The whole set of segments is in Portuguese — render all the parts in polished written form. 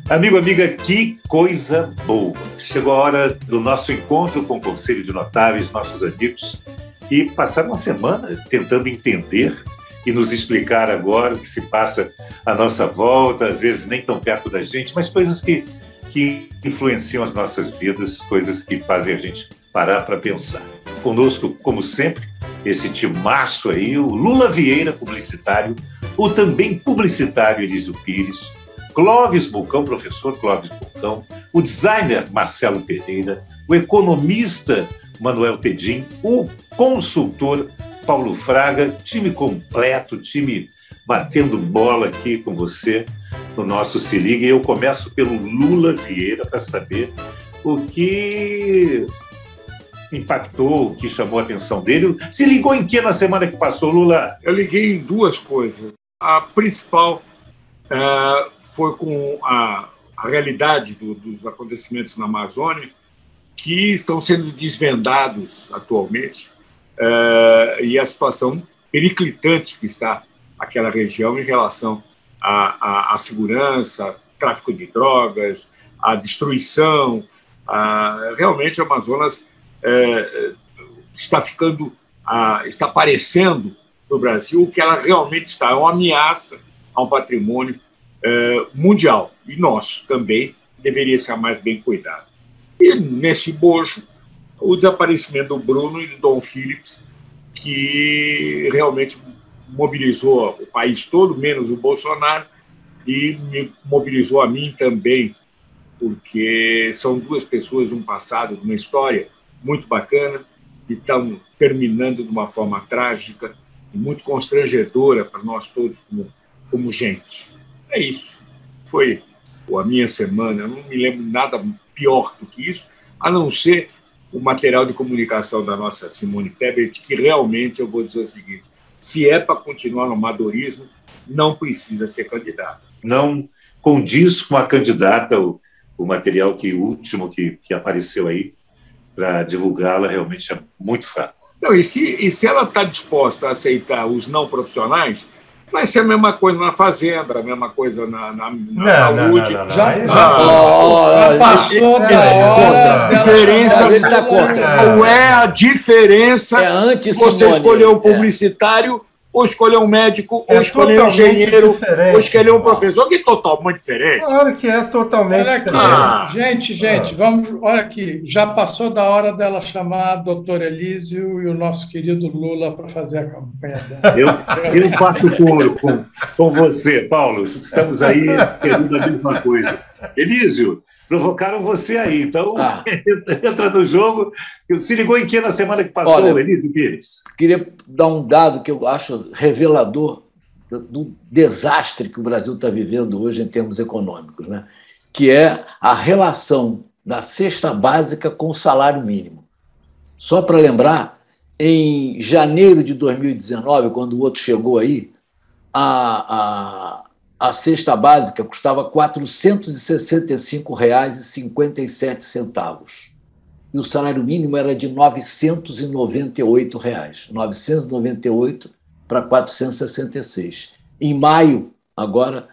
Amigo, amiga, que coisa boa! Chegou a hora do nosso encontro com o Conselho de Notáveis, nossos amigos, que passaram uma semana tentando entender e nos explicar agora o que se passa à nossa volta, às vezes nem tão perto da gente, mas coisas que influenciam as nossas vidas, coisas que fazem a gente parar para pensar. Conosco, como sempre, esse timaço aí, o Lula Vieira, publicitário, o também publicitário Elísio Pires, Clóvis Bulcão, professor Clóvis Bulcão, o designer Marcelo Pereira, o economista Manuel Tedim, o consultor Paulo Fraga, time completo, time batendo bola aqui com você no nosso Se Liga. E eu começo pelo Lula Vieira para saber o que impactou, o que chamou a atenção dele. Se ligou em que na semana que passou, Lula? Eu liguei em duas coisas. A principal foi com a realidade dos acontecimentos na Amazônia, que estão sendo desvendados atualmente, e a situação periclitante que está aquela região em relação à segurança, tráfico de drogas, à destruição. Realmente, o Amazonas está parecendo no Brasil o que ela realmente está, é uma ameaça a um patrimônio mundial, e nosso também deveria ser mais bem cuidado. E nesse bojo, o desaparecimento do Bruno e do Dom Phillips, que realmente mobilizou o país todo, menos o Bolsonaro, e me mobilizou a mim também, porque são duas pessoas de um passado, de uma história muito bacana, e estão terminando de uma forma trágica e muito constrangedora para nós todos como gente. É isso. Foi a minha semana. Eu não me lembro nada pior do que isso, a não ser o material de comunicação da nossa Simone Tebet, que realmente, eu vou dizer o seguinte, se é para continuar no amadorismo, não precisa ser candidata. Não condiz com a candidata o material último que apareceu aí para divulgá-la, realmente é muito fraco. Não, e se ela está disposta a aceitar os não profissionais, vai ser a mesma coisa na Fazenda, a mesma coisa na saúde. Já passou da hora. Ele está contra. Qual é a diferença de você escolher um publicitário, ou escolher um médico, ou escolher um engenheiro, ou escolher um professor, que é totalmente diferente. Claro que é totalmente diferente. Gente, vamos, olha aqui, já passou da hora dela chamar a doutora Elísio e o nosso querido Lula para fazer a campanha dela. Eu faço coro com você, Paulo. Estamos aí querendo a mesma coisa. Elísio, provocaram você aí, então entra no jogo. Se ligou em que na semana que passou, Elísio Pires? Queria dar um dado que eu acho revelador do desastre que o Brasil está vivendo hoje em termos econômicos, né? Que é a relação da cesta básica com o salário mínimo. Só para lembrar, em janeiro de 2019, quando o outro chegou aí, a cesta básica custava R$ 465,57. E o salário mínimo era de R$ 998. 998 para 466. Em maio, agora,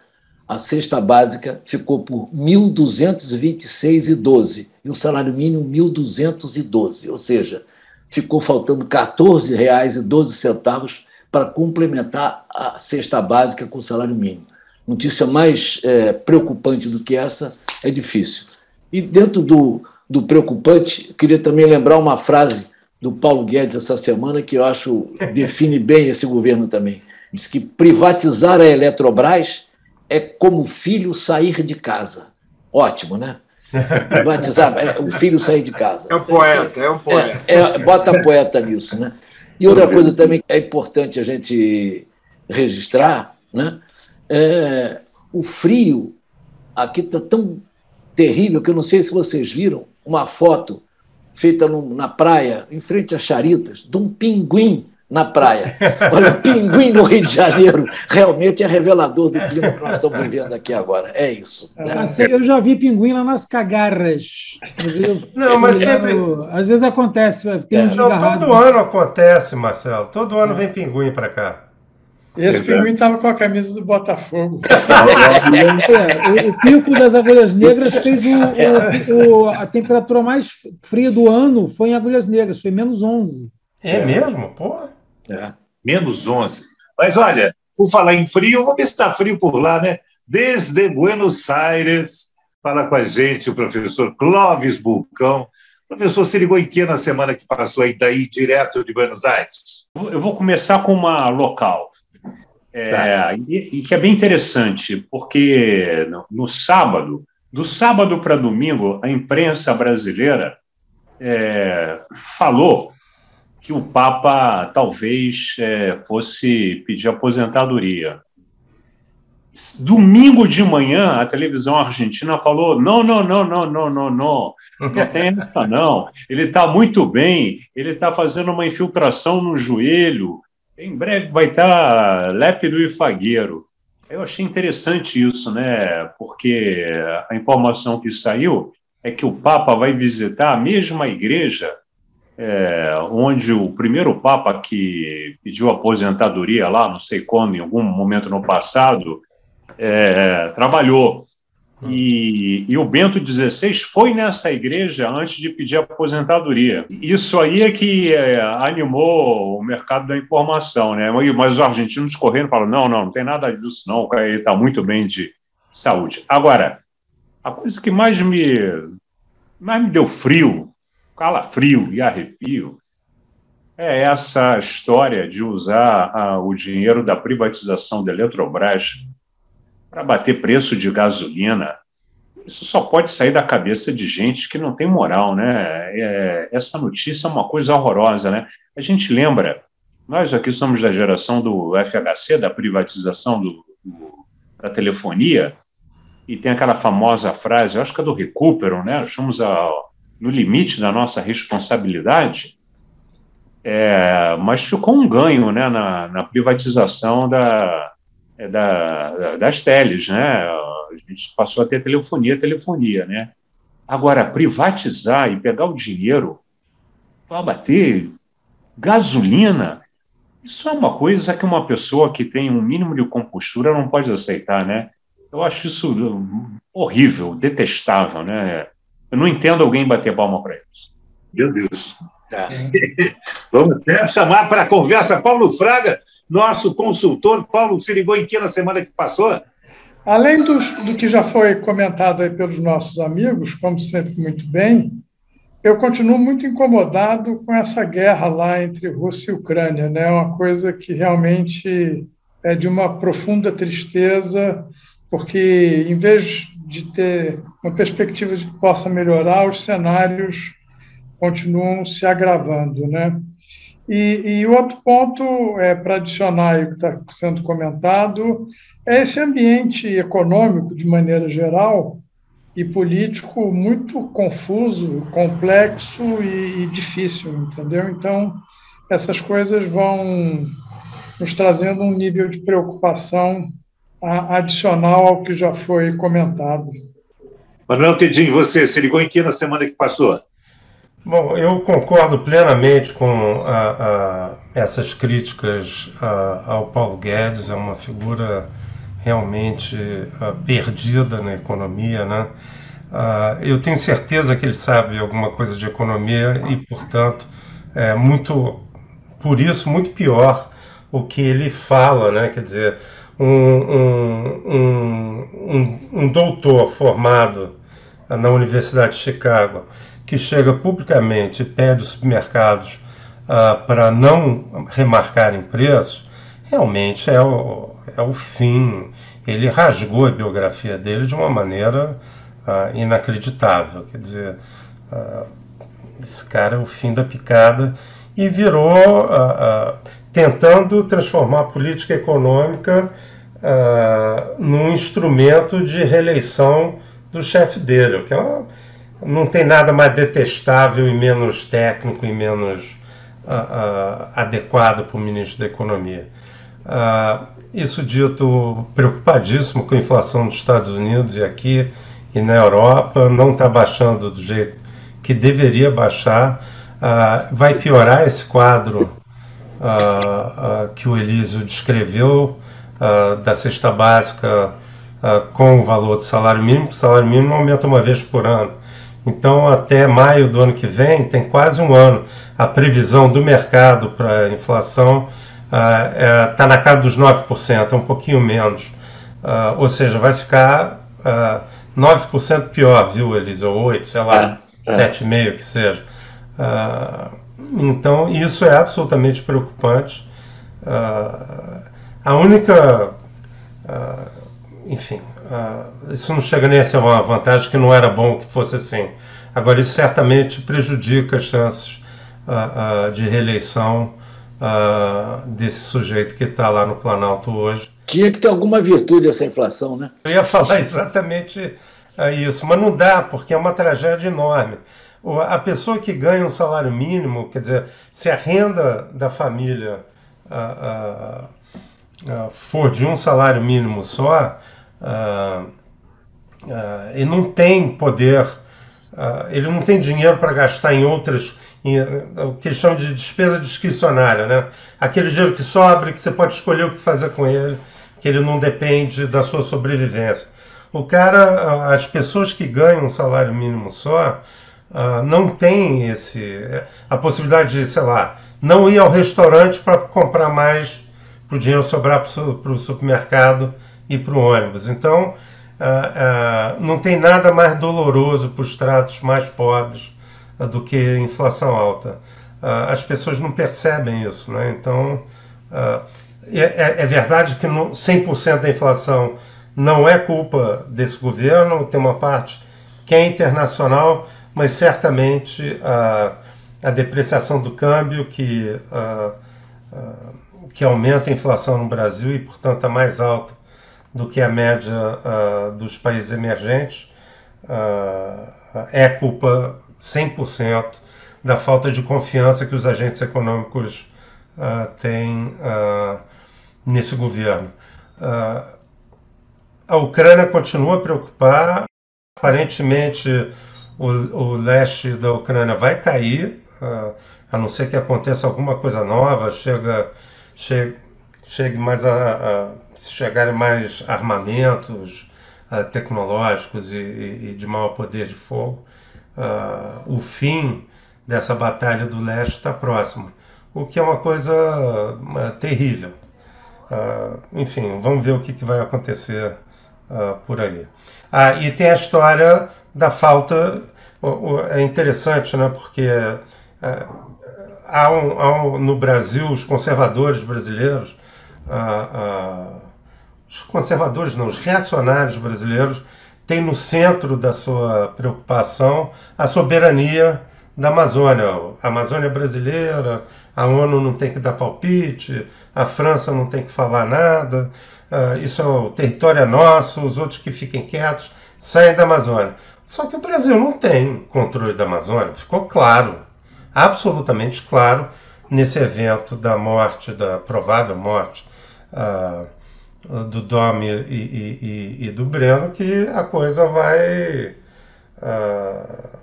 a cesta básica ficou por R$ 1.226,12 e o salário mínimo R$ 1.212. Ou seja, ficou faltando R$ 14,12 para complementar a cesta básica com o salário mínimo. Notícia mais preocupante do que essa é difícil. E dentro do preocupante, eu queria também lembrar uma frase do Paulo Guedes essa semana que eu acho define bem esse governo também. Diz que privatizar a Eletrobras é como o filho sair de casa. Ótimo, né? Privatizar o filho sair de casa. É um poeta. Bota poeta nisso, né? E outra coisa também que é importante a gente registrar, né? O frio aqui está tão terrível que eu não sei se vocês viram uma foto feita na praia, em frente às Charitas, de um pinguim na praia. Olha, pinguim no Rio de Janeiro realmente é revelador do clima que nós estamos vivendo aqui agora. É isso. Eu já vi pinguim lá nas cagarras. Não, mas sempre... Às vezes acontece. Tem um todo ano acontece, Marcelo. Todo ano vem pinguim para cá. Esse pinguim estava com a camisa do Botafogo. O pico das Agulhas Negras fez a temperatura mais fria do ano, foi em Agulhas Negras, foi -11. É mesmo? Porra. -11. Mas olha, por falar em frio, vamos ver se está frio por lá, né? Desde Buenos Aires, fala com a gente o professor Clóvis Bulcão. O professor se ligou em que na semana que passou aí, daí direto de Buenos Aires? Eu vou começar com uma local. E que é bem interessante, porque no sábado, do sábado para domingo, a imprensa brasileira falou que o Papa talvez fosse pedir aposentadoria. Domingo de manhã, a televisão argentina falou: não tem essa não, ele está muito bem, ele está fazendo uma infiltração no joelho, em breve vai estar lépido e fagueiro. Eu achei interessante isso, né? Porque a informação que saiu é que o Papa vai visitar a mesma igreja onde o primeiro Papa que pediu aposentadoria lá, não sei quando, em algum momento no passado, trabalhou. E o Bento XVI foi nessa igreja antes de pedir aposentadoria. Isso aí é que animou o mercado da informação, né? Mas os argentinos correndo falam: não tem nada disso, não, ele está muito bem de saúde. Agora, a coisa que mais me deu frio, calafrio e arrepio, é essa história de usar o dinheiro da privatização da Eletrobras para bater preço de gasolina. Isso só pode sair da cabeça de gente que não tem moral, né? Essa notícia é uma coisa horrorosa, né? A gente lembra, nós aqui somos da geração do FHC, da privatização da telefonia, e tem aquela famosa frase, eu acho que é do Recupero, né? Estamos no limite da nossa responsabilidade, mas ficou um ganho, né, na privatização das teles, né? A gente passou a ter telefonia, né? Agora, privatizar e pegar o dinheiro para bater gasolina, isso é uma coisa que uma pessoa que tem um mínimo de compostura não pode aceitar, né? Eu acho isso horrível, detestável, né? Eu não entendo alguém bater palma para eles. Meu Deus. Vamos até chamar para a conversa Paulo Fraga, nosso consultor. Paulo, se ligou em que na semana que passou? Além do que já foi comentado aí pelos nossos amigos, como sempre muito bem, eu continuo muito incomodado com essa guerra lá entre Rússia e Ucrânia, né? Uma coisa que realmente é de uma profunda tristeza, porque em vez de ter uma perspectiva de que possa melhorar, os cenários continuam se agravando, né? E o outro ponto, para adicionar o que está sendo comentado, é esse ambiente econômico, de maneira geral, e político muito confuso, complexo e difícil, entendeu? Então, essas coisas vão nos trazendo um nível de preocupação adicional ao que já foi comentado. Manuel Tedinho, você se ligou em que na semana que passou? Bom, eu concordo plenamente com essas críticas ao Paulo Guedes. É uma figura realmente perdida na economia, né? Eu tenho certeza que ele sabe alguma coisa de economia e, portanto, por isso, muito pior o que ele fala, né? Quer dizer, um doutor formado na Universidade de Chicago que chega publicamente e pede os supermercados para não remarcarem preços, realmente é o fim. Ele rasgou a biografia dele de uma maneira inacreditável. Quer dizer, esse cara é o fim da picada e virou tentando transformar a política econômica num instrumento de reeleição do chefe dele, que não tem nada mais detestável e menos técnico e menos adequado para o ministro da Economia. Isso dito, preocupadíssimo com a inflação dos Estados Unidos e aqui e na Europa, não está baixando do jeito que deveria baixar, vai piorar esse quadro que o Elísio descreveu, da cesta básica com o valor do salário mínimo, que o salário mínimo aumenta uma vez por ano. Então, até maio do ano que vem, tem quase um ano. A previsão do mercado para a inflação está na casa dos 9%, é um pouquinho menos. Ou seja, vai ficar 9% pior, viu, Elísio? 8%, sei lá, 7,5% que seja. Então, isso é absolutamente preocupante. A única... enfim, isso não chega nem a ser uma vantagem, que não era bom que fosse assim. Agora, isso certamente prejudica as chances de reeleição desse sujeito que está lá no Planalto hoje. Tinha que ter alguma virtude essa inflação, né? Eu ia falar exatamente isso, mas não dá, porque é uma tragédia enorme. A pessoa que ganha um salário mínimo, quer dizer, se a renda da família for de um salário mínimo só, ele não tem poder, ele não tem dinheiro para gastar em outras, o que eles chamam de despesa discricionária, né? Aquele dinheiro que sobra, que você pode escolher o que fazer com ele, que ele não depende da sua sobrevivência. As pessoas que ganham um salário mínimo só, não tem a possibilidade de, sei lá, não ir ao restaurante para comprar mais, para o dinheiro sobrar para o supermercado e para o ônibus. Então, não tem nada mais doloroso para os estratos mais pobres do que inflação alta. As pessoas não percebem isso, né? Então, é verdade que 100% da inflação não é culpa desse governo, tem uma parte que é internacional, mas certamente a depreciação do câmbio que aumenta a inflação no Brasil e, portanto, é mais alta do que a média dos países emergentes, é culpa 100% da falta de confiança que os agentes econômicos têm nesse governo. A Ucrânia continua a preocupar, aparentemente o leste da Ucrânia vai cair, a não ser que aconteça alguma coisa nova, chegarem mais armamentos tecnológicos e de maior poder de fogo. O fim dessa batalha do leste está próximo, o que é uma coisa terrível. Enfim, vamos ver o que vai acontecer por aí. E tem a história da falta, é interessante, né, porque no Brasil, os conservadores brasileiros, os reacionários brasileiros têm no centro da sua preocupação a soberania da Amazônia. A Amazônia é brasileira, a ONU não tem que dar palpite, a França não tem que falar nada, isso é o território é nosso, os outros que fiquem quietos, saem da Amazônia. Só que o Brasil não tem controle da Amazônia, ficou claro, absolutamente claro, nesse evento da morte, da provável morte do Domi e do Breno, que a coisa vai...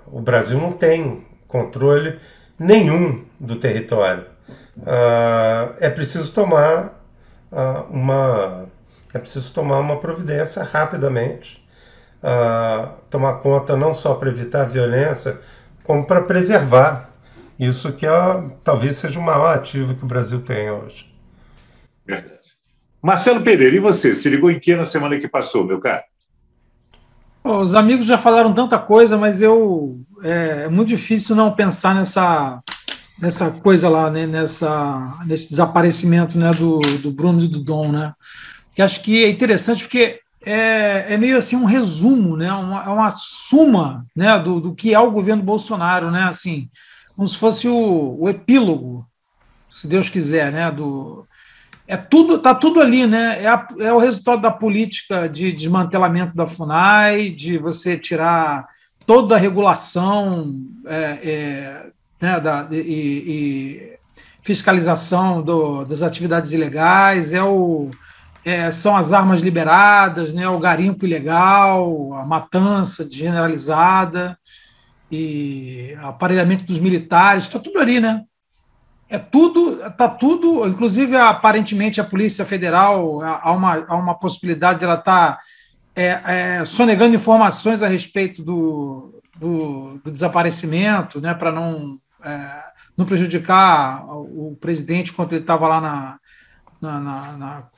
o Brasil não tem controle nenhum do território. É preciso tomar uma providência rapidamente, tomar conta não só para evitar a violência, como para preservar isso que talvez seja o maior ativo que o Brasil tem hoje. Verdade. Marcelo Pereira, e você? Se ligou em que na semana que passou, meu caro? Os amigos já falaram tanta coisa, mas é muito difícil não pensar nessa coisa lá, né? Nesse desaparecimento, né, do Bruno e do Dom, né? Que acho que é interessante porque é meio assim um resumo, né? uma suma, né, do que é o governo Bolsonaro, né? Assim, como se fosse o epílogo, se Deus quiser, né? Tá tudo ali, né? É o resultado da política de desmantelamento da FUNAI, de você tirar toda a regulação né, e fiscalização das atividades ilegais, são as armas liberadas, né, o garimpo ilegal, a matança generalizada e aparelhamento dos militares, está tudo ali, né? Está tudo, inclusive, aparentemente, a Polícia Federal, há uma possibilidade de ela estar sonegando informações a respeito do desaparecimento, né, para não prejudicar o presidente quando ele estava lá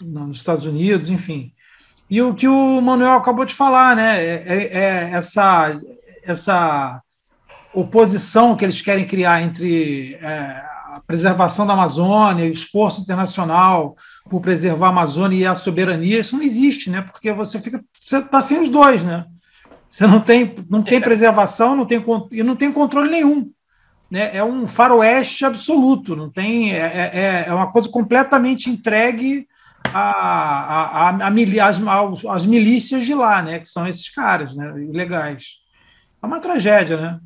nos Estados Unidos, enfim. E o que o Manuel acabou de falar, né, essa oposição que eles querem criar entre a preservação da Amazônia, o esforço internacional por preservar a Amazônia e a soberania, isso não existe, né? Porque você está sem os dois, né? Você não tem preservação, e não tem controle nenhum, né? É um faroeste absoluto, não tem, é uma coisa completamente entregue às milícias de lá, né? Que são esses caras, né? Ilegais. É uma tragédia, né?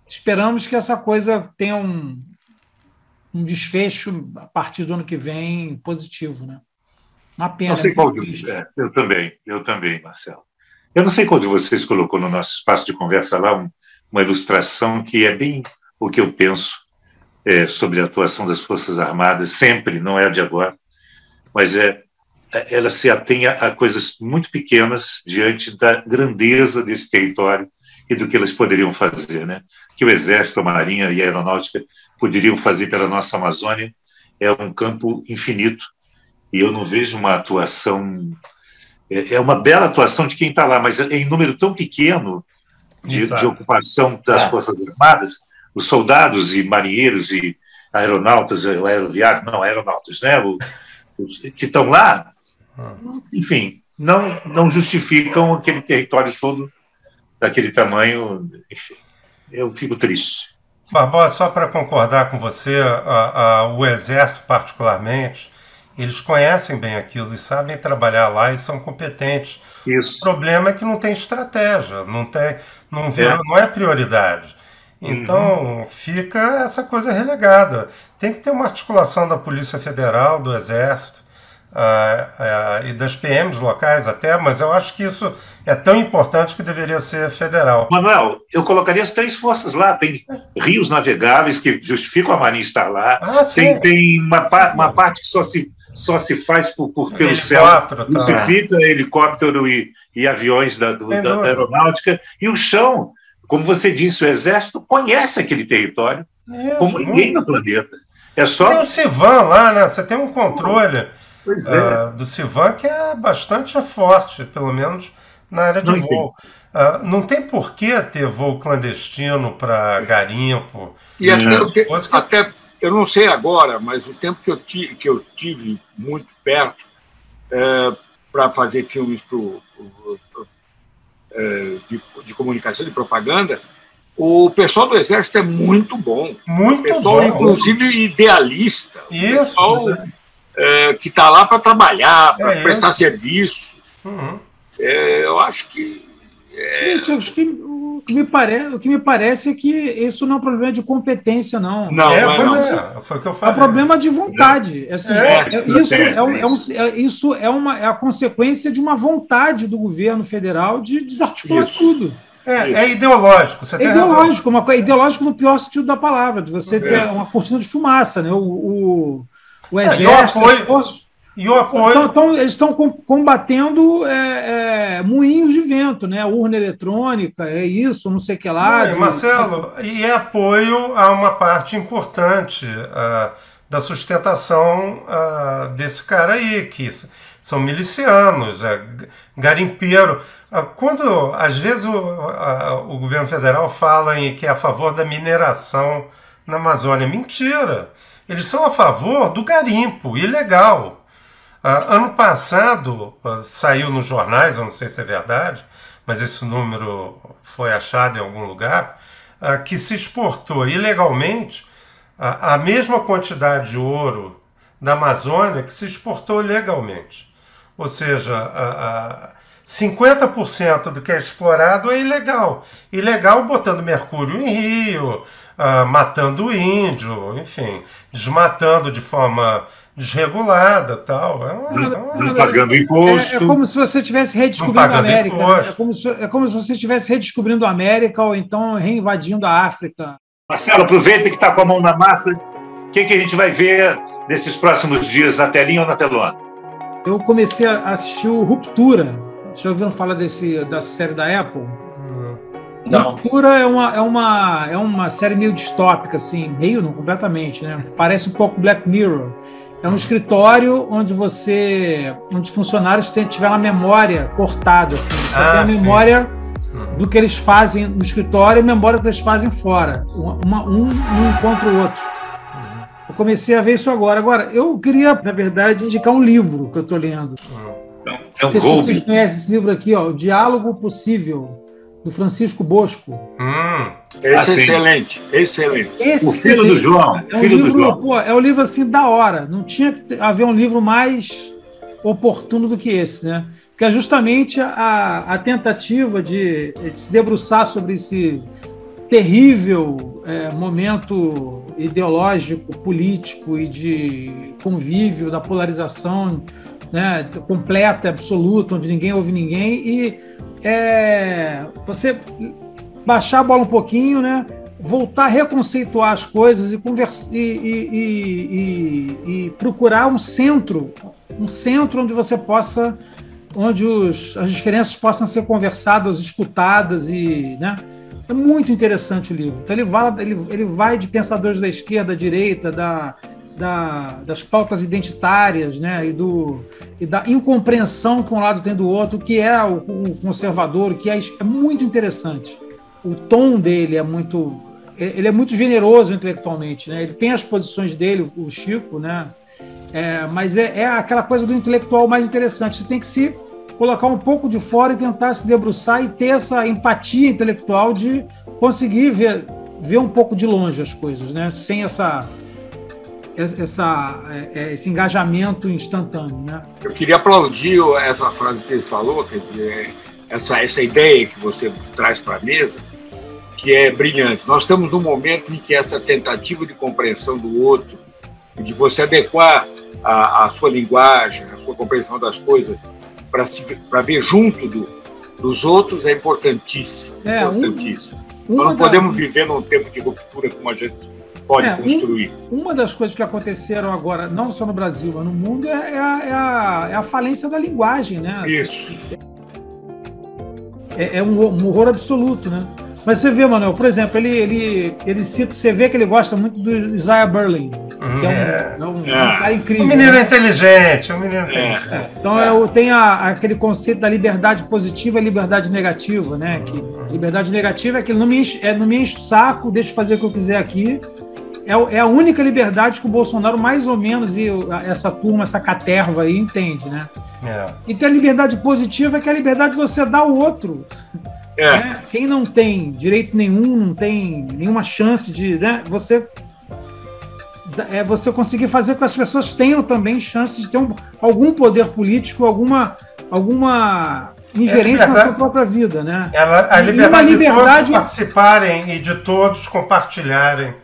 Esperamos que essa coisa tenha um desfecho a partir do ano que vem positivo, né? Uma pena. Não sei qual eu também, Marcelo. Eu não sei qual de vocês colocou no nosso espaço de conversa lá uma ilustração que é bem o que eu penso sobre a atuação das Forças Armadas, sempre, não é a de agora, mas ela se atém a coisas muito pequenas diante da grandeza desse território e do que elas poderiam fazer, né? Que o Exército, a Marinha e a Aeronáutica poderiam fazer pela nossa Amazônia é um campo infinito. E eu não vejo uma atuação... É uma bela atuação de quem está lá, mas em número tão pequeno de ocupação das Forças Armadas, os soldados e marinheiros e aeronautas, aeronautas, né? Que estão lá, enfim, não justificam aquele território todo daquele tamanho. Enfim, eu fico triste. Barbosa, só para concordar com você, o Exército particularmente, eles conhecem bem aquilo e sabem trabalhar lá e são competentes. Isso. O problema é que não tem estratégia, não é prioridade. Então, fica essa coisa relegada. Tem que ter uma articulação da Polícia Federal, do Exército e das PMs locais até, mas eu acho que isso é tão importante que deveria ser federal. Manuel, eu colocaria as 3 forças lá. Tem rios navegáveis que justificam a Marinha estar lá. Tem uma parte que só se faz pelo céu. Justifica helicóptero e aviões da aeronáutica. E o chão, como você disse, o Exército conhece aquele território como ninguém no planeta. É só... Tem o CIVAM lá, né? Você tem um controle do CIVAM que é bastante forte, pelo menos na área de voo. Não tem por que ter voo clandestino para garimpo. E até eu não sei agora, mas o tempo que eu tive muito perto para fazer filmes de comunicação, de propaganda, o pessoal do Exército é muito bom. Muito pessoal, bom. Inclusive, idealista. Isso, o pessoal que está lá para trabalhar, para prestar serviço. Eu acho que... Gente, acho que o que me parece é que isso não é um problema de competência, não. Foi o que eu falei. É um problema de vontade. Isso é a consequência de uma vontade do governo federal de desarticular tudo. É ideológico. Você tem ideológico, ideológico no pior sentido da palavra, de você ter uma cortina de fumaça, né? O Exército... E o apoio... Então, eles estão combatendo moinhos de vento, né? Urna eletrônica, isso, não sei o que lá. Marcelo, e é apoio a uma parte importante da sustentação desse cara aí, que são milicianos, garimpeiro. Quando, às vezes, o governo federal fala em que é a favor da mineração na Amazônia, mentira. Eles são a favor do garimpo ilegal. Ano passado, saiu nos jornais, eu não sei se é verdade, mas esse número foi achado em algum lugar, que se exportou ilegalmente a mesma quantidade de ouro da Amazônia que se exportou legalmente. Ou seja, 50% do que é explorado é ilegal. Ilegal botando mercúrio em rio, matando índio, enfim, desmatando de forma desregulada, tal. Não pagando imposto. É como se você estivesse redescobrindo a América. É como se você estivesse redescobrindo a América ou então reinvadindo a África. Marcelo, aproveita que está com a mão na massa O que a gente vai ver nesses próximos dias, na telinha ou na telona? Eu comecei a assistir o Ruptura. Já ouviram falar da série da Apple? Não. Ruptura é uma série meio distópica, assim, meio não, completamente, né? Parece um pouco Black Mirror. É um escritório onde funcionários tiveram a memória cortada, assim. Só tem a memória do que eles fazem no escritório e a memória do que eles fazem fora. Um encontra o outro. Eu comecei a ver isso agora. Agora, eu queria, na verdade, indicar um livro que eu estou lendo. Não sei se vocês conhecem esse livro aqui, ó, O Diálogo Possível, do Francisco Bosco. Esse é excelente. O filho do João. É um livro assim da hora. Não tinha que haver um livro mais oportuno do que esse, né? Que é justamente a tentativa de se debruçar sobre esse terrível momento ideológico, político e de convívio, da polarização, né, completa, absoluta, onde ninguém ouve ninguém, e você baixar a bola um pouquinho, né, voltar a reconceituar as coisas e conversar e procurar um centro onde você possa, onde as diferenças possam ser conversadas, escutadas, e, né, é muito interessante o livro. Então ele vai de pensadores da esquerda, da direita, das pautas identitárias, né, e da incompreensão que um lado tem do outro, o que é o conservador, o que é muito interessante. O tom dele ele é muito generoso intelectualmente, né? Ele tem as posições dele, o Chico, né? Mas é aquela coisa do intelectual mais interessante. Você tem que se colocar um pouco de fora e tentar se debruçar e ter essa empatia intelectual de conseguir ver um pouco de longe as coisas, né? Sem esse engajamento instantâneo, né? Eu queria aplaudir essa frase que ele falou, quer dizer, essa ideia que você traz para a mesa, que é brilhante. Nós estamos num momento em que essa tentativa de compreensão do outro, de você adequar a sua linguagem, a sua compreensão das coisas para ver junto dos outros, é importantíssimo. Nós não podemos viver num tempo de ruptura como a gente pode construir. Uma das coisas que aconteceram agora, não só no Brasil, mas no mundo, é a falência da linguagem, né? Isso. É um horror absoluto, né? Mas você vê, Manuel, por exemplo, ele cita, você vê que ele gosta muito do Isaiah Berlin, que é um cara incrível. Um menino inteligente, Então tem aquele conceito da liberdade positiva e liberdade negativa, né? Que liberdade negativa é que não me enche o saco, deixa eu fazer o que eu quiser aqui. É a única liberdade que o Bolsonaro, mais ou menos, e essa turma, essa caterva aí, entende, né? E tem a liberdade positiva, que é a liberdade de você dar ao outro. Né? Quem não tem direito nenhum, não tem nenhuma chance de, né, você conseguir fazer com que as pessoas tenham também chance de ter algum poder político, alguma ingerência na sua própria vida, né? A liberdade de todos participarem e de todos compartilharem.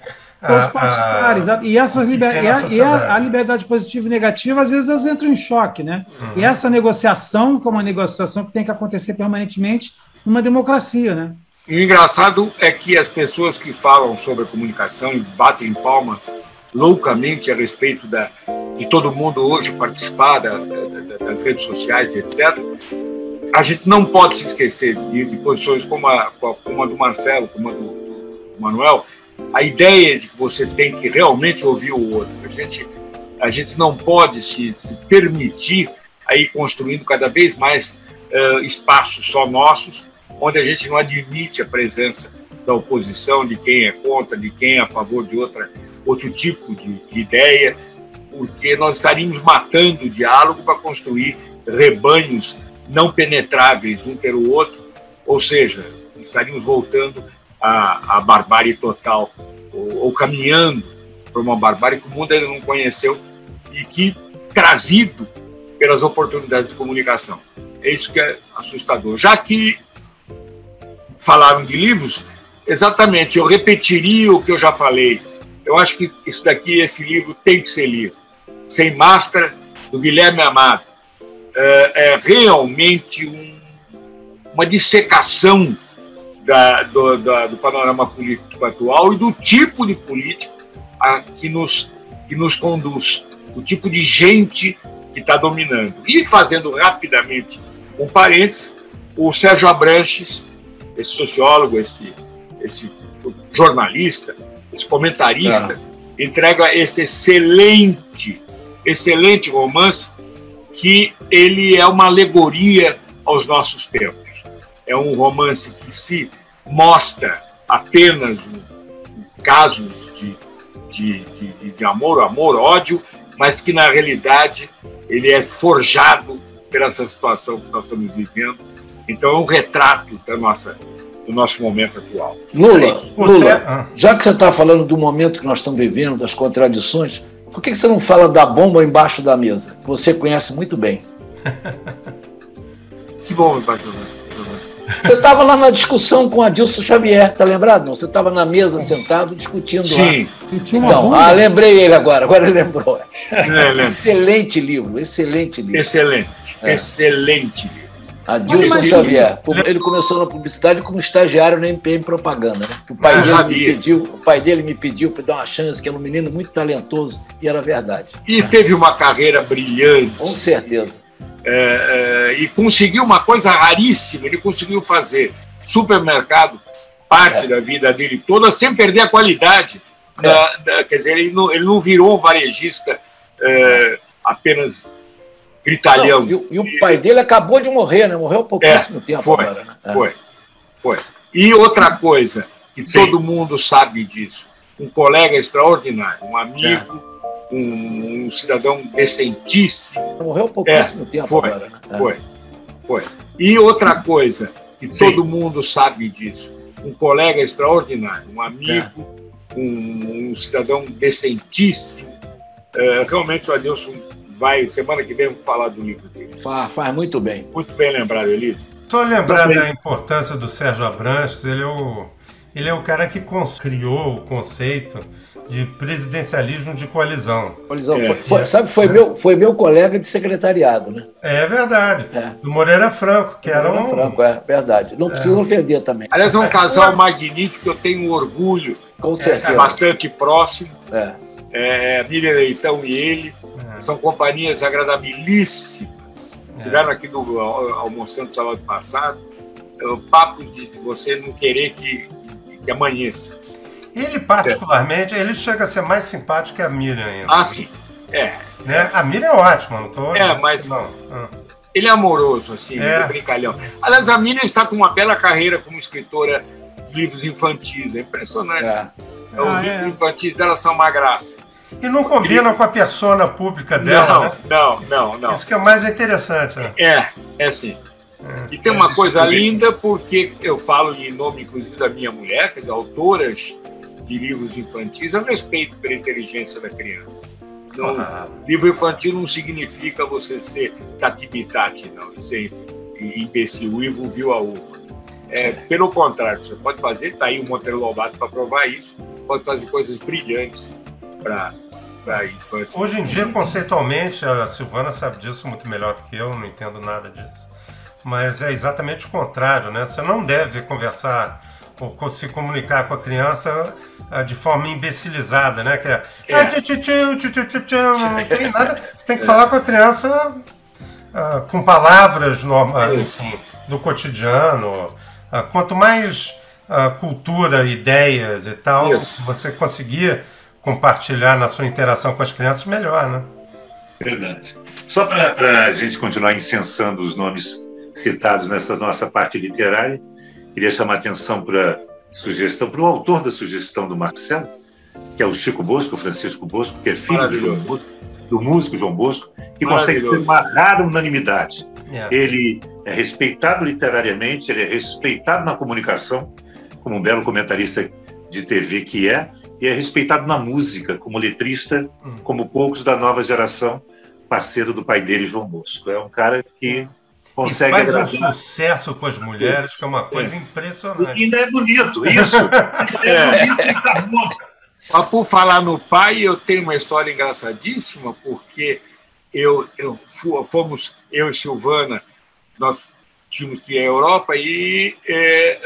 Todos participarem. E a liberdade positiva e negativa, às vezes, elas entram em choque, né? E essa negociação, que é uma negociação que tem que acontecer permanentemente numa democracia, né? E o engraçado é que as pessoas que falam sobre a comunicação e batem palmas loucamente a respeito de todo mundo hoje participar das redes sociais, etc., a gente não pode se esquecer de posições como a do Marcelo, como a do Manuel, a ideia de que você tem que realmente ouvir o outro. A gente não pode se permitir a ir construindo cada vez mais espaços só nossos, onde a gente não admite a presença da oposição, de quem é contra, de quem é a favor de outro tipo de ideia, porque nós estaríamos matando o diálogo para construir rebanhos não penetráveis um pelo outro, ou seja, estaríamos voltando à barbárie total, ou caminhando para uma barbárie que o mundo ainda não conheceu e que, trazido pelas oportunidades de comunicação. É isso que é assustador. Já que falaram de livros, exatamente, eu repetiria o que eu já falei. Eu acho que esse livro tem que ser lido. Sem Máscara, do Guilherme Amado. É realmente uma dissecação do panorama político atual e do tipo de político que nos conduz, o tipo de gente que está dominando. E fazendo rapidamente um parênteses, o Sérgio Abranches, esse sociólogo, esse jornalista, esse comentarista, entrega este excelente romance, que ele é uma alegoria aos nossos tempos. É um romance que se mostra apenas casos de amor, ódio, mas que, na realidade, ele é forjado pela essa situação que nós estamos vivendo. Então, é um retrato do nosso momento atual. Lula, já que você está falando do momento que nós estamos vivendo, das contradições, por que você não fala da bomba embaixo da mesa? Que você conhece muito bem. Que bomba embaixo da mesa? Você estava lá na discussão com Adilson Xavier, tá lembrado? Não? Você estava na mesa sentado discutindo lá. Sim. Então, lembrei ele agora ele lembrou. Excelente livro. Excelente livro. Adilson Xavier. Ele começou na publicidade como estagiário na MPM Propaganda, né? O pai dele me pediu para dar uma chance, que era um menino muito talentoso, e era verdade. E teve uma carreira brilhante. Com certeza. E conseguiu uma coisa raríssima, ele conseguiu fazer supermercado parte da vida dele toda sem perder a qualidade. Quer dizer, ele não virou um varejista apenas gritalhão. E o pai dele acabou de morrer, né? Morreu há pouquíssimo tempo agora. Né? Foi. E outra coisa, que todo mundo sabe disso, um colega extraordinário, um amigo, um cidadão decentíssimo. Morreu há pouquíssimo tempo agora. Né? Foi. E outra coisa, que todo mundo sabe disso, um colega extraordinário, um amigo, um cidadão decentíssimo. Realmente o Adilson semana que vem, vamos falar do livro dele. Faz muito bem. Muito bem lembrado, Elísio. Só lembrar da importância do Sérgio Abranches, ele é o cara que criou o conceito de presidencialismo de coalizão. Foi meu colega de secretariado, né? É verdade. Do Moreira Franco, que era um... Franco, verdade. Não precisa ofender também. Aliás, é um casal magnífico, eu tenho orgulho. Com certeza. É bastante próximo. Miriam Leitão e ele. São companhias agradabilíssimas. Estiveram aqui almoçando no sábado passado. O papo de você não querer que amanheça. Ele, particularmente, ele chega a ser mais simpático que a Miriam ainda. Sim. Né? A Miriam é ótima, não estou... mas ele é amoroso, assim, muito brincalhão. Aliás, a Miriam está com uma bela carreira como escritora de livros infantis. É impressionante. Os livros infantis dela são uma graça. E não combina com a persona pública dela, Não. Isso que é o mais interessante. Né? É sim. E tem uma coisa linda, porque eu falo em nome, inclusive, da minha mulher, que é autoras de livros infantis, eu respeito pela inteligência da criança. Livro infantil não significa você ser tati-bitati, não, ser imbecil, o Ivo viu a uva. Pelo contrário, você pode fazer, está aí o Monteiro Lobato para provar isso, pode fazer coisas brilhantes para a infância. Hoje em dia, conceitualmente, a Silvana sabe disso muito melhor do que eu, não entendo nada disso. Mas é exatamente o contrário, né? Você não deve conversar ou se comunicar com a criança de forma imbecilizada, né? Não tem nada. Você tem que falar com a criança com palavras enfim, do cotidiano. Quanto mais cultura, ideias e tal, você conseguir compartilhar na sua interação com as crianças, melhor, né? Verdade. Só para a gente continuar incensando os nomes citados nessa nossa parte literária, queria chamar a atenção para o autor da sugestão do Marcelo, que é o Chico Bosco, o Francisco Bosco, que é filho do músico João Bosco, que consegue ter uma rara unanimidade. Ele é respeitado literariamente, ele é respeitado na comunicação, como um belo comentarista de TV que e é respeitado na música, como letrista, como poucos da nova geração, parceiro do pai dele, João Bosco. É um cara que consegue faz um sucesso com as mulheres, que é uma coisa impressionante. E ainda é bonito, isso. Bonito e saboroso. Por falar no pai, eu tenho uma história engraçadíssima, porque fomos, eu e Silvana, nós tínhamos que ir à Europa e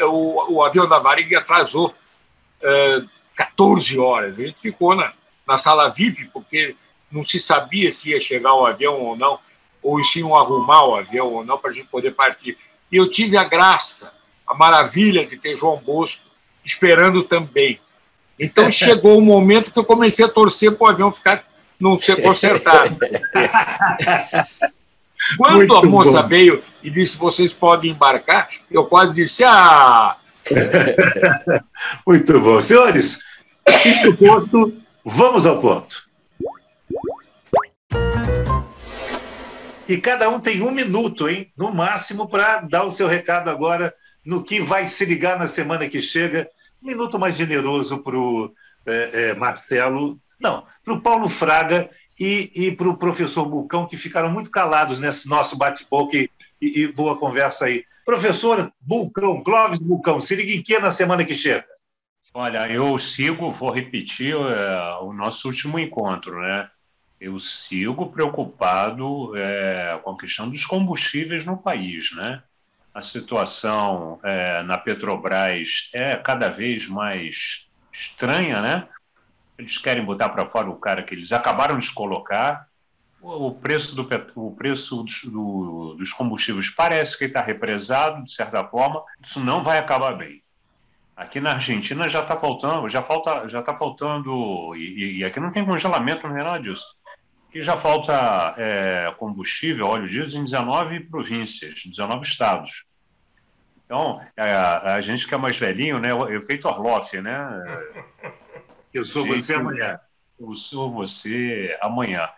o avião da Varig atrasou 14 horas. A gente ficou na sala VIP, porque não se sabia se ia chegar o avião ou não, ou se iam arrumar o avião ou não para a gente poder partir. E eu tive a graça, a maravilha de ter João Bosco esperando também. Então chegou o momento que eu comecei a torcer para o avião não ser consertado. Quando Muito a moça bom. veio e disse, vocês podem embarcar, eu quase disse, Muito bom. Senhores, isto posto, vamos ao ponto. E cada um tem 1 minuto, hein? No máximo, para dar o seu recado agora no que vai se ligar na semana que chega. 1 minuto mais generoso para o Marcelo, não, para o Paulo Fraga e para o professor Bulcão, que ficaram muito calados nesse nosso bate-boca e boa conversa aí. Professor Bulcão, Clóvis Bulcão, se liga em que na semana que chega? Olha, vou repetir o nosso último encontro, né? Eu sigo preocupado com a questão dos combustíveis no país, né? A situação na Petrobras é cada vez mais estranha, né? Eles querem botar para fora o cara que eles acabaram de colocar. O preço dos combustíveis parece que está represado, de certa forma. Isso não vai acabar bem. Aqui na Argentina já está faltando, e aqui não tem congelamento, não é nada disso. Aqui já falta combustível, óleo diesel em 19 províncias, 19 estados. Então, a gente que é mais velhinho, né, o efeito Orloff, né? Eu sou você amanhã. Eu sou você amanhã.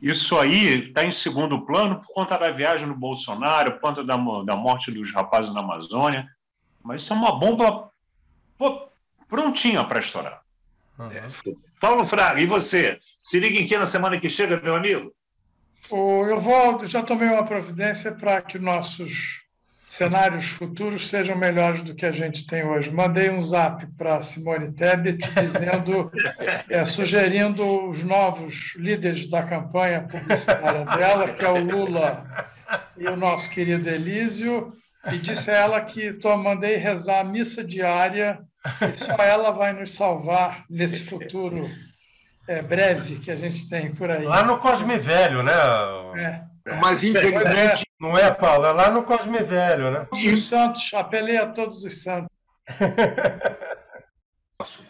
Isso aí está em segundo plano por conta da viagem do Bolsonaro, por conta da morte dos rapazes na Amazônia. Mas isso é uma bomba prontinha para estourar. Paulo Fraga, e você? Se liga em que na semana que chega, meu amigo? Já tomei uma providência para que nossos cenários futuros sejam melhores do que a gente tem hoje. Mandei um zap para Simone Tebet dizendo, sugerindo os novos líderes da campanha publicitária dela, que é o Lula e o nosso querido Elísio, e disse a ela que mandei rezar a missa diária e só ela vai nos salvar nesse futuro breve que a gente tem por aí. Lá no Cosme Velho, né? Mas, infelizmente... Não é, Paulo? É lá no Cosme Velho, né? Os santos, apelei a todos os santos.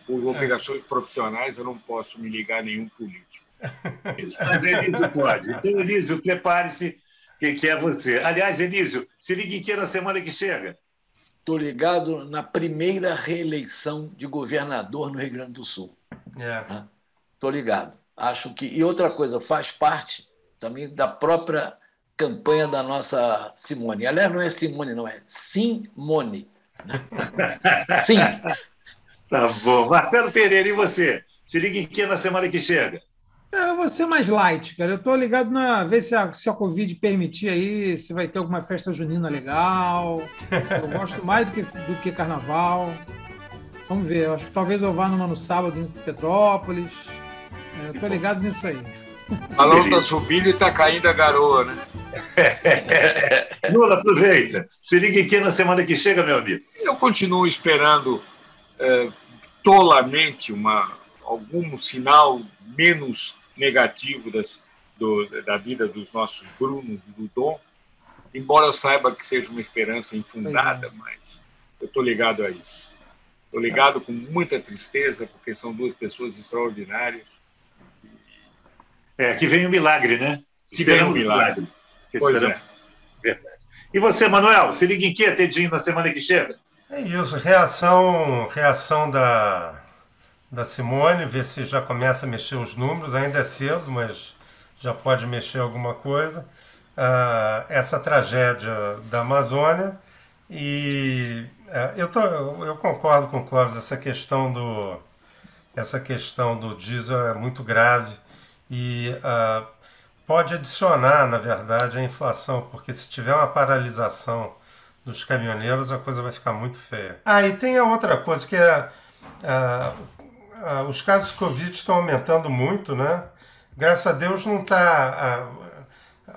Por obrigações profissionais, eu não posso me ligar a nenhum político. Mas Elísio pode. Então, Elísio, prepare-se, que é você. Aliás, Elísio, se liga em que na semana que chega? Estou ligado na primeira reeleição de governador no Rio Grande do Sul. Estou ligado. Acho que... E outra coisa, faz parte também da própria campanha da nossa Simone. Aliás, não é Simone, não, é Simone. Sim. Tá bom. Marcelo Pereira, e você? Se liga em que na semana que chega? Eu vou ser mais light, cara. Eu estou ligado ver se a Covid permitir aí, se vai ter alguma festa junina legal. Eu gosto mais do que carnaval. Vamos ver. Eu acho que talvez eu vá no sábado em Petrópolis. Eu estou ligado nisso aí. O balão está subindo e está caindo a garoa, né? Lula, aproveita. Se liga em que na semana que chega, meu amigo? Eu continuo esperando tolamente algum sinal menos negativo da vida dos nossos Brunos e do Dom, embora eu saiba que seja uma esperança infundada, mas eu estou ligado a isso. Estou ligado com muita tristeza, porque são duas pessoas extraordinárias. Que vem um milagre, né? Que vem um milagre. Pois é. Verdade. E você, Manuel, se liga em que, Tedinho, na semana que chega? É isso, reação da Simone, ver se já começa a mexer os números, ainda é cedo, mas já pode mexer alguma coisa. Essa tragédia da Amazônia e eu concordo com o Clóvis, essa questão do diesel é muito grave e pode adicionar, na verdade, a inflação, porque se tiver uma paralisação dos caminhoneiros, a coisa vai ficar muito feia. E tem a outra coisa, que os casos de Covid estão aumentando muito, né? Graças a Deus não está...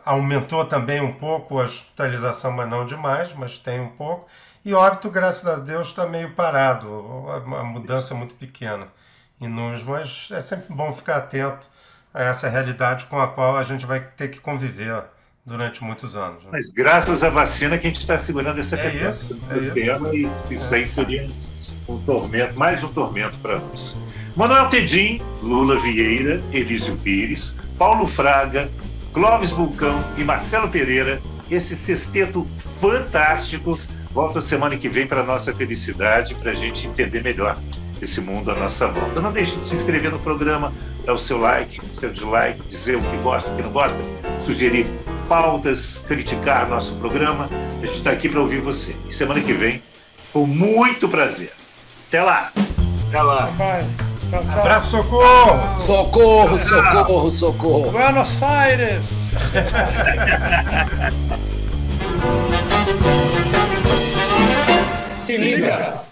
aumentou também um pouco a hospitalização, mas não demais, mas tem um pouco. E óbito, graças a Deus, está meio parado. A mudança é muito pequena. inúmeros, mas é sempre bom ficar atento a essa realidade com a qual a gente vai ter que conviver durante muitos anos. Né? Mas graças à vacina que a gente está segurando essa questão. Isso aí seria um tormento, mais um tormento para nós. Manuel Tedim, Lula Vieira, Elísio Pires, Paulo Fraga, Clóvis Bulcão e Marcelo Pereira, esse sexteto fantástico, volta semana que vem para a nossa felicidade, para a gente entender melhor esse mundo à nossa volta. Não deixe de se inscrever no programa, dar o seu like, o seu dislike, dizer o que gosta, o que não gosta, sugerir pautas, criticar nosso programa. A gente está aqui para ouvir você. E semana que vem, com muito prazer. Até lá! Até lá! Vai. Tchau, tchau. Abraço, socorro! Socorro, socorro, socorro! Buenos Aires! Se liga!